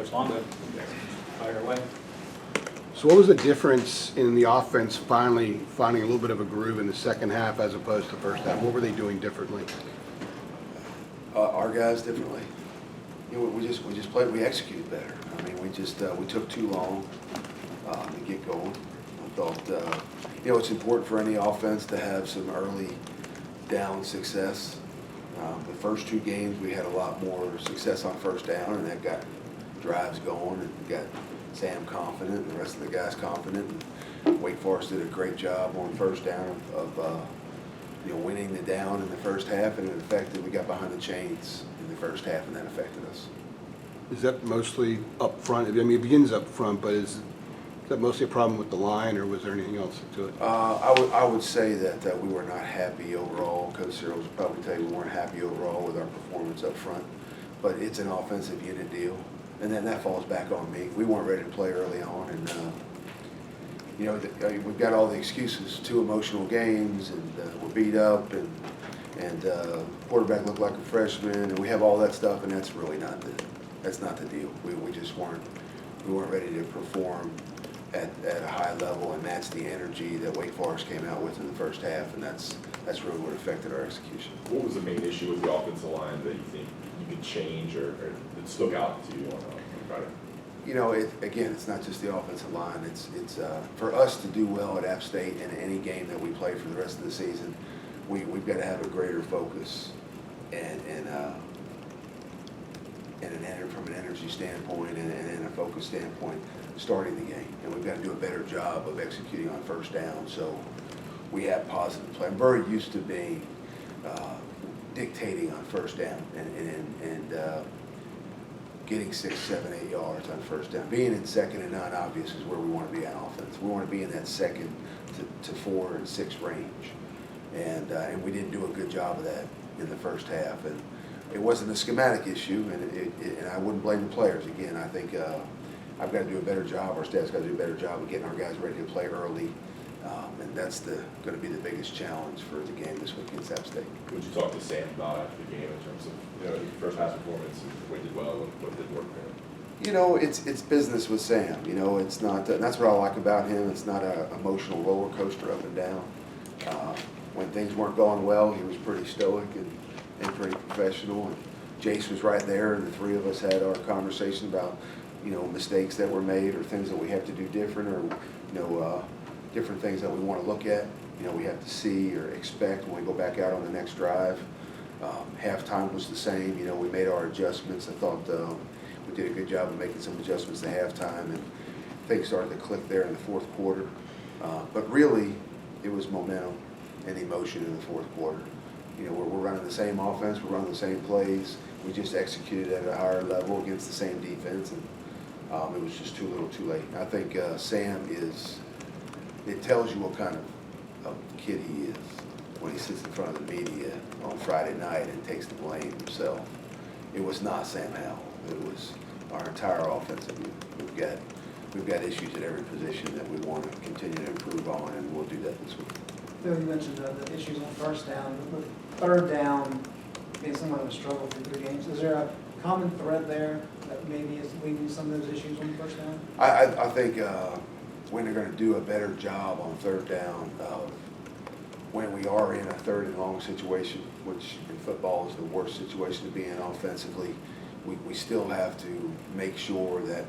Coach Longo, fire away. So what was the difference in the offense finally finding a little bit of a groove in the second half as opposed to the first half? What were they doing differently? Our guys differently. You know, we just played. We executed better. I mean, we took too long to get going. I thought, you know, it's important for any offense to have some early down success. The first two games we had a lot more success on first down, and that got drives going and got Sam confident and the rest of the guys confident. And Wake Forest did a great job on first down of you know, winning the down in the first half, and it affected. We got behind the chains in the first half, and that affected us. Is that mostly up front? I mean, it begins up front, but is that mostly a problem with the line, or was there anything else to it? I would say that we were not happy overall. Coach Cyril would probably tell you we weren't happy overall with our performance up front, but it's an offensive unit deal, and then that falls back on me. We weren't ready to play early on, and you know, we've got all the excuses, 2 emotional games, and we're beat up, and quarterback looked like a freshman, and we have all that stuff, and that's really not the deal. We just weren't ready to perform at a high level and match the energy that Wake Forest came out with in the first half, and that's really what affected our execution. What was the main issue with the offensive line that you think you could change or that stuck out to you on Friday? You know, again, it's not just the offensive line. It's for us to do well at App State in any game that we play for the rest of the season, we've got to have a greater focus and from an energy standpoint and a focus standpoint starting the game. And we've got to do a better job of executing on first down so we have positive play. I'm very used to being dictating on first down and getting 6, 7, 8 yards on first down. Being in second and non-obvious is where we want to be on offense. We want to be in that 2nd to 4 and 6 range. And we didn't do a good job of that in the first half. And it wasn't a schematic issue, and I wouldn't blame the players. Again, I think I've got to do a better job, our staff's got to do a better job of getting our guys ready to play early. And that's going to be the biggest challenge for the game this week against App State. Would you talk to Sam about after the game in terms of, you know, first half performance and what did well, what didn't work for him? You know, it's business with Sam. You know, it's not. That's what I like about him. It's not an emotional roller coaster up and down. When things weren't going well, he was pretty stoic and pretty professional. And Jace was right there, and the 3 of us had our conversation about, you know, mistakes that were made or things that we have to do different, or you know, different things that we want to look at. You know, we have to see or expect when we go back out on the next drive. Halftime was the same. You know, we made our adjustments. I thought we did a good job of making some adjustments to halftime, and things started to click there in the 4th quarter. But really, it was momentum and emotion in the 4th quarter. You know, we're running the same offense, we're running the same plays. We just executed at a higher level against the same defense, and it was just too little, too late. I think Sam is. It tells you what kind of kid he is when he sits in front of the media on Friday night and takes the blame himself. It was not Sam Howell. It was our entire offensive unit. We've got issues at every position that we want to continue to improve on, and we'll do that this week. Phil, you mentioned the issues on first down. With third down being somewhat of a struggle for 3 games, is there a common thread there that maybe is leading to some of those issues on first down? I think when they're going to do a better job on third down of when we are in a 3rd and long situation, which in football is the worst situation to be in offensively, we still have to make sure that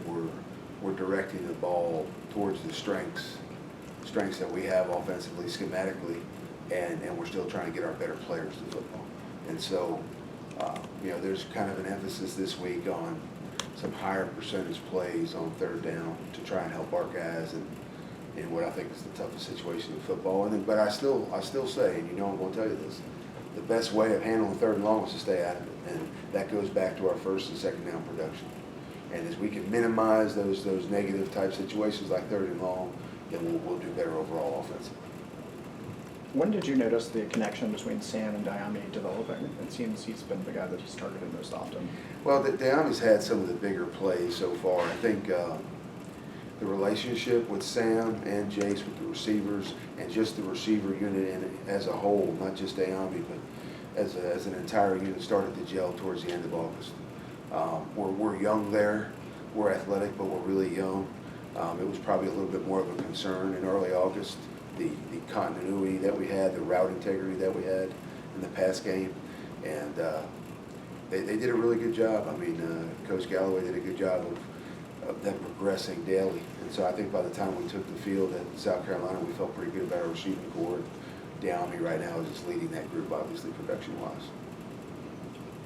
we're directing the ball towards the strengths that we have offensively, schematically, and we're still trying to get our better players to football. And so, you know, there's kind of an emphasis this week on some higher percentage plays on third down to try and help our guys in what I think is the toughest situation in football. But I still say, and you know I'm going to tell you this, the best way of handling 3rd and long is to stay out of it, and that goes back to our 1st and 2nd down production. And as we can minimize those negative type situations like 3rd and long, then we'll do better overall offensively. When did you notice the connection between Sam and Diami developing? It seems he's been the guy that he's targeted most often. Well, Diami's had some of the bigger plays so far. I think the relationship with Sam and Jace with the receivers and just the receiver unit as a whole, not just Diami, but as an entire unit, started to gel towards the end of August. We're young there. we're athletic, but we're really young. It was probably a little bit more of a concern in early August, the continuity that we had, the route integrity that we had in the pass game. And they did a really good job. I mean, Coach Galloway did a good job of them progressing daily. And so I think by the time we took the field at South Carolina, we felt pretty good about our receiving corps. Downey right now is just leading that group, obviously, production-wise.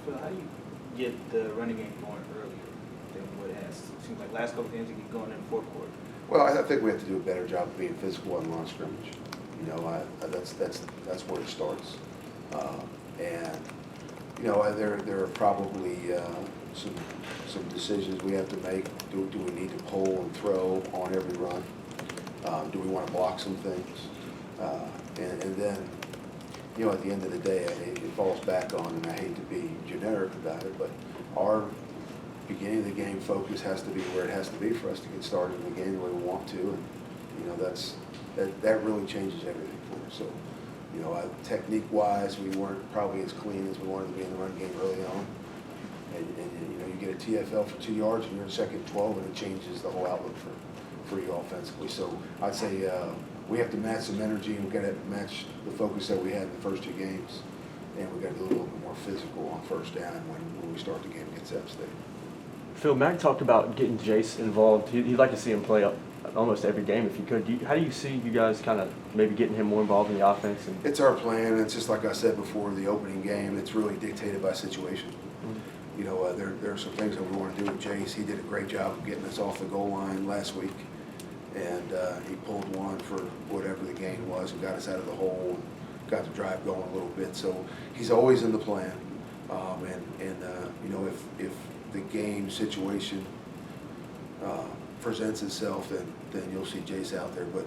So how do you get the running game going earlier than what it has? It seems like last couple of games it get going in the fourth quarter. Well, I think we have to do a better job of being physical on line scrimmage. You know, that's where it starts. And you know, there are probably some decisions we have to make. Do we need to pull and throw on every run? Do we want to block some things? And then, you know, at the end of the day, it falls back on, and I hate to be generic about it, but our beginning of the game focus has to be where it has to be for us to get started in the game the way we want to. And, you know, that really changes everything for us. So, you know, technique-wise, we weren't probably as clean as we wanted to be in the run game early on. And you know, you get a TFL for 2 yards and you're in second 12, and it changes the whole outlook for you offensively. So I'd say we have to match some energy, and we've got to match the focus that we had in the first 2 games. And we've got to be a little bit more physical on first down when we start the game against Sept State. Phil, Mack talked about getting Jace involved. He'd like to see him play up almost every game if he could. How do you see you guys kind of maybe getting him more involved in the offense? It's our plan. It's just like I said before, the opening game, it's really dictated by situation. Mm-hmm. You know, there are some things that we want to do with Jace. He did a great job of getting us off the goal line last week. And he pulled one for whatever the gain was and got us out of the hole and got the drive going a little bit. So he's always in the plan. You know, if the game situation presents itself, then you'll see Jace out there. But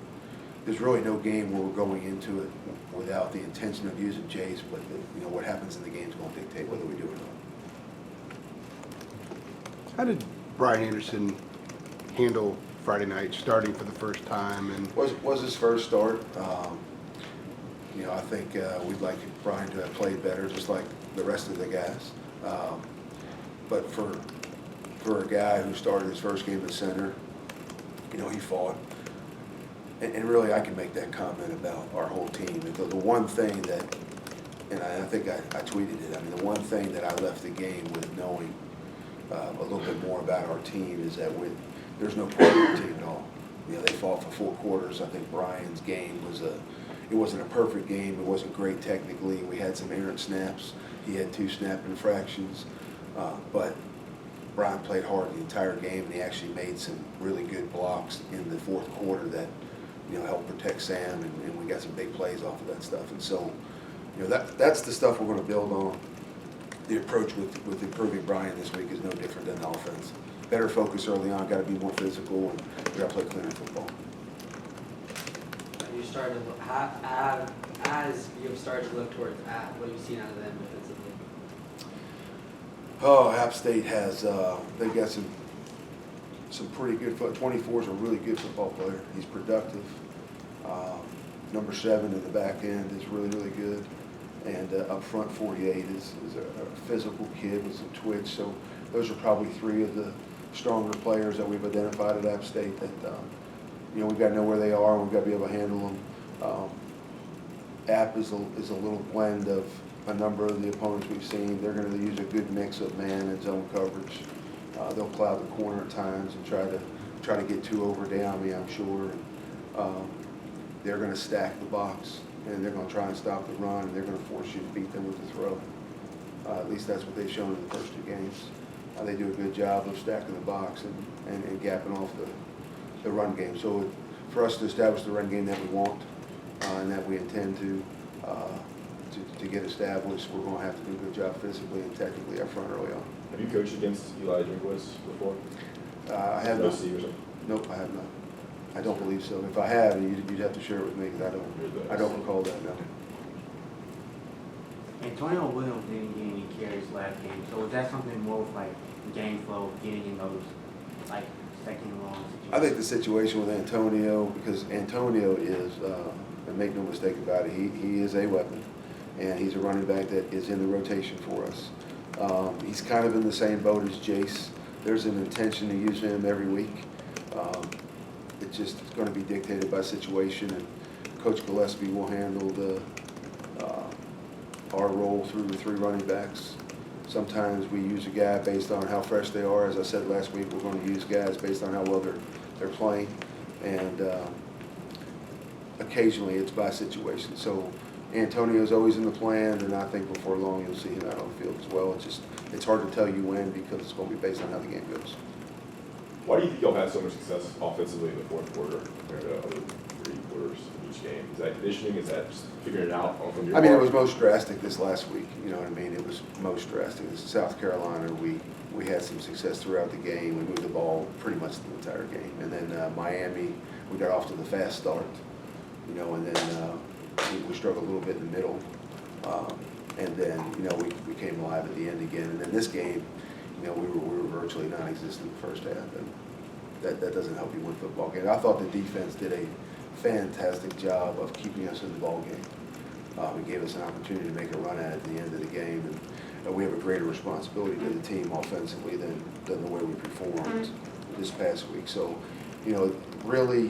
there's really no game where we're going into it without the intention of using Jace. But you know, what happens in the game is going to dictate whether we do it or not. How did Brian Anderson handle Friday night, starting for the first time? And Was his first start. You know, I think we'd like Brian to have played better, just like the rest of the guys. But for a guy who started his first game at center, you know, he fought. And really, I can make that comment about our whole team. The one thing that, and I think I tweeted it, I mean, the one thing that I left the game with knowing a little bit more about our team is that there's no perfect team at all. You know, they fought for 4 quarters. I think Brian's game it wasn't a perfect game. It wasn't great technically. We had some errant snaps. He had 2 snap infractions. But Brian played hard the entire game, and he actually made some really good blocks in the 4th quarter that, you know, helped protect Sam, and we got some big plays off of that stuff. And so, you know, that's the stuff we're going to build on. The approach with improving Brian this week is no different than the offense. Better focus early on, got to be more physical, and we got to play cleaner football. You started to look, as you've started to look towards App, what have you seen out of them defensively? Oh, App State has they've got some pretty good 24 is a really good football player. He's productive. Number 7 in the back end is really good, and up front 48 is a physical kid with some twitch. So those are probably 3 of the stronger players that we've identified at App State that you know, we've got to know where they are, and we've got to be able to handle them. App is a little blend of a number of the opponents we've seen. They're going to use a good mix of man and zone coverage. They'll cloud the corner at times and try to get 2 over Downey, I'm sure. They're going to stack the box, and they're going to try and stop the run, and they're going to force you to beat them with the throw. At least that's what they've shown in the first 2 games. They do a good job of stacking the box and gapping off the run game. So for us to establish the run game that we want and that we intend to get established, we're going to have to do a good job physically and technically up front early on. Have you coached against Eli Drinkwitz before? I have not. OC or something? Nope, I have not. I don't believe so. If I have, you'd have to share it with me because I don't recall that now. Antonio Williams didn't get any carries last game, so was that something more with like game flow, getting in those like second and long situations? I think the situation with Antonio, because Antonio is, and make no mistake about it, he is a weapon, and he's a running back that is in the rotation for us. He's kind of in the same boat as Jace. there's an intention to use him every week. It's just going to be dictated by situation, and Coach Gillespie will handle our role through the 3 running backs. Sometimes we use a guy based on how fresh they are. As I said last week, we're going to use guys based on how well they're playing, and occasionally it's by situation. So Antonio's always in the plan, and I think before long you'll see him out on the field as well. It's hard to tell you when, because it's going to be based on how the game goes. Why do you think y'all had so much success offensively in the fourth quarter compared to other 3 quarters in each game? Is that conditioning? Is that just figuring it out from your I mean, it part? was most drastic this last week, you know what I mean? It was most drastic. This is South Carolina. We had some success throughout the game. We moved the ball pretty much the entire game. And then Miami, we got off to the fast start, you know, and then we struggled a little bit in the middle. And then, you know, we came alive at the end again. And then this game, you know, we were virtually non-existent in the first half. And that doesn't help you win football games. I thought the defense did a fantastic job of keeping us in the ball game. It gave us an opportunity to make a run at the end of the game, and we have a greater responsibility to the team offensively than the way we performed this past week. So, you know, really,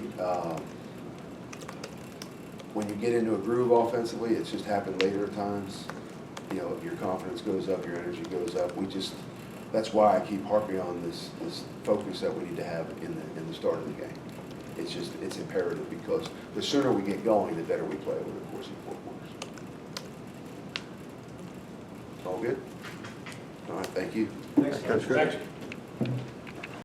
when you get into a groove offensively, it's just happened later at times. You know, your confidence goes up, your energy goes up. That's why I keep harping on this focus that we need to have in the start of the game. It's imperative, because the sooner we get going, the better we play over the course of 4 quarters. All good? All right, thank you. Thanks. That's good. Thanks.